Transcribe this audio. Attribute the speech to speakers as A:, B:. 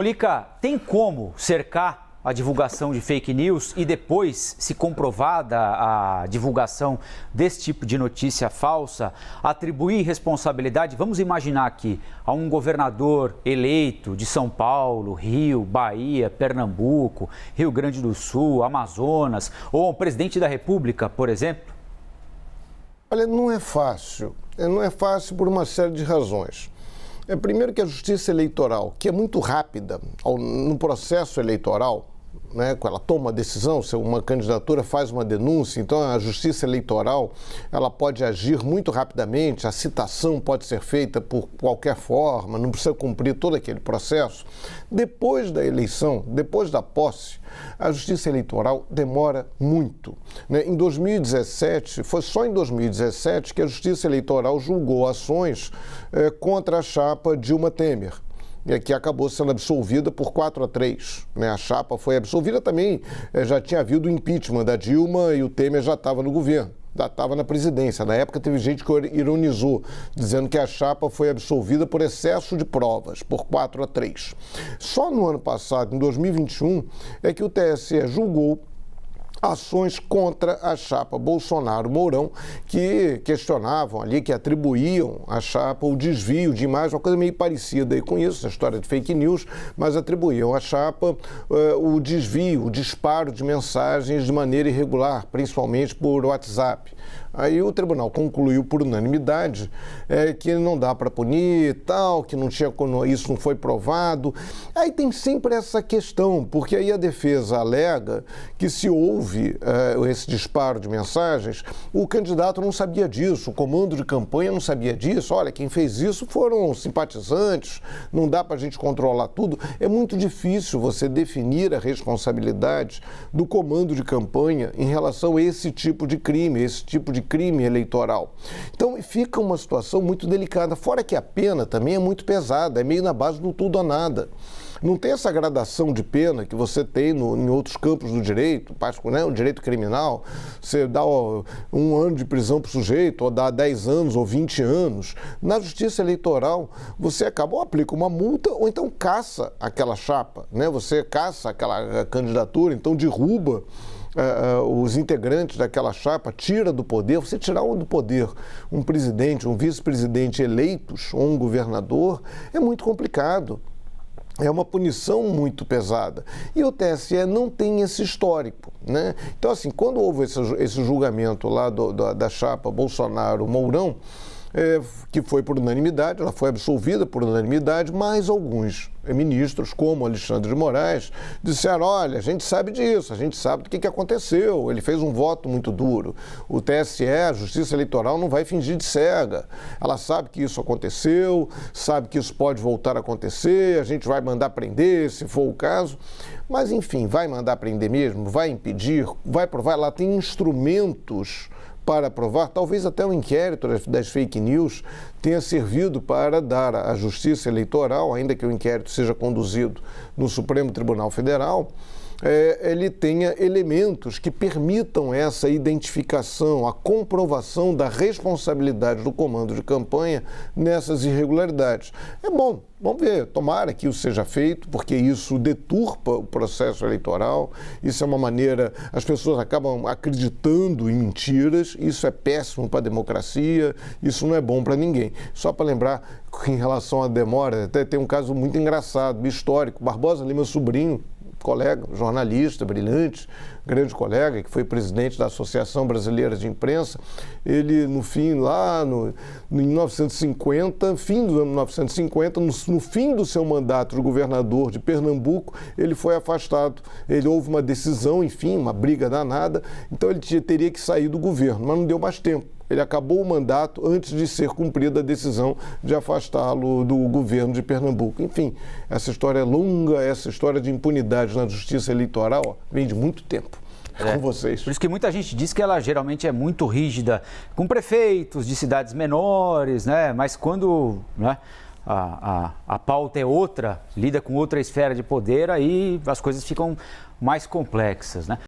A: Lica, tem como cercar a divulgação de fake news e depois, se comprovada a divulgação desse tipo de notícia falsa, atribuir responsabilidade, vamos imaginar aqui, a um governador eleito de São Paulo, Rio, Bahia, Pernambuco, Rio Grande do Sul, Amazonas, ou ao presidente da República, por exemplo?
B: Olha, não é fácil. Não é fácil por uma série de razões. Primeiro que a justiça eleitoral, que é muito rápida no processo eleitoral, né, quando ela toma uma decisão, se uma candidatura faz uma denúncia, então a justiça eleitoral ela pode agir muito rapidamente, a citação pode ser feita por qualquer forma, não precisa cumprir todo aquele processo. Depois da eleição, depois da posse, a justiça eleitoral demora muito, né? Em 2017, foi só em 2017 que a justiça eleitoral julgou ações contra a chapa Dilma Temer, que acabou sendo absolvida por 4-3. Né? A chapa foi absolvida também, já tinha havido o impeachment da Dilma e o Temer já estava no governo, já estava na presidência. Na época teve gente que ironizou, dizendo que a chapa foi absolvida por excesso de provas, por 4-3. Só no ano passado, em 2021, é que o TSE julgou ações contra a chapa Bolsonaro-Mourão, que questionavam ali, que atribuíam à chapa o desvio de imagem, uma coisa meio parecida aí com isso, a história de fake news, mas atribuíam à chapa o desvio, o disparo de mensagens de maneira irregular, principalmente por WhatsApp. Aí o tribunal concluiu por unanimidade que não dá para punir, tal, que não tinha, isso não foi provado. Aí tem sempre essa questão, porque aí a defesa alega que se houve esse disparo de mensagens, o candidato não sabia disso, o comando de campanha não sabia disso. Olha, quem fez isso foram simpatizantes, não dá para a gente controlar tudo. É muito difícil você definir a responsabilidade do comando de campanha em relação a esse tipo de crime, crime eleitoral. Então fica uma situação muito delicada, fora que a pena também é muito pesada, é meio na base do tudo ou nada. Não tem essa gradação de pena que você tem em outros campos do direito, né, o direito criminal, você dá 1 ano de prisão para o sujeito, ou dá 10 anos ou 20 anos. Na justiça eleitoral, você aplica uma multa ou então caça aquela chapa, né? Você caça aquela candidatura, então derruba os integrantes daquela chapa, tira do poder. Você tirar do poder um presidente, um vice-presidente eleitos ou um governador é muito complicado. É uma punição muito pesada. E o TSE não tem esse histórico, né? Então, assim, quando houve esse julgamento lá da chapa Bolsonaro-Mourão, que foi por unanimidade, ela foi absolvida por unanimidade, mas alguns ministros, como Alexandre de Moraes, disseram: olha, a gente sabe disso, a gente sabe do que aconteceu, ele fez um voto muito duro. O TSE, a Justiça Eleitoral, não vai fingir de cega. Ela sabe que isso aconteceu, sabe que isso pode voltar a acontecer, a gente vai mandar prender, se for o caso. Mas, enfim, vai mandar prender mesmo? Vai impedir? Vai provar? Ela tem instrumentos para provar. Talvez até o inquérito das fake news tenha servido para dar à Justiça Eleitoral, ainda que o inquérito seja conduzido no Supremo Tribunal Federal, ele tenha elementos que permitam essa identificação, a comprovação da responsabilidade do comando de campanha nessas irregularidades. É bom, vamos ver, tomara que isso seja feito, porque isso deturpa o processo eleitoral, isso é uma maneira, as pessoas acabam acreditando em mentiras, isso é péssimo para a democracia, isso não é bom para ninguém. Só para lembrar, em relação à demora, até tem um caso muito engraçado, histórico, Barbosa Lima Sobrinho, colega, jornalista, brilhante, grande colega, que foi presidente da Associação Brasileira de Imprensa, ele, no fim, lá em 1950, fim do ano 1950, no fim do seu mandato de governador de Pernambuco, ele foi afastado. Houve uma decisão, enfim, uma briga danada, então ele teria que sair do governo, mas não deu mais tempo. Ele acabou o mandato antes de ser cumprida a decisão de afastá-lo do governo de Pernambuco. Enfim, essa história é longa, essa história de impunidade na justiça eleitoral vem de muito tempo. Com vocês.
A: Por isso que muita gente diz que ela geralmente é muito rígida com prefeitos de cidades menores, né? Mas quando, né, a pauta é outra, lida com outra esfera de poder, aí as coisas ficam mais complexas, né?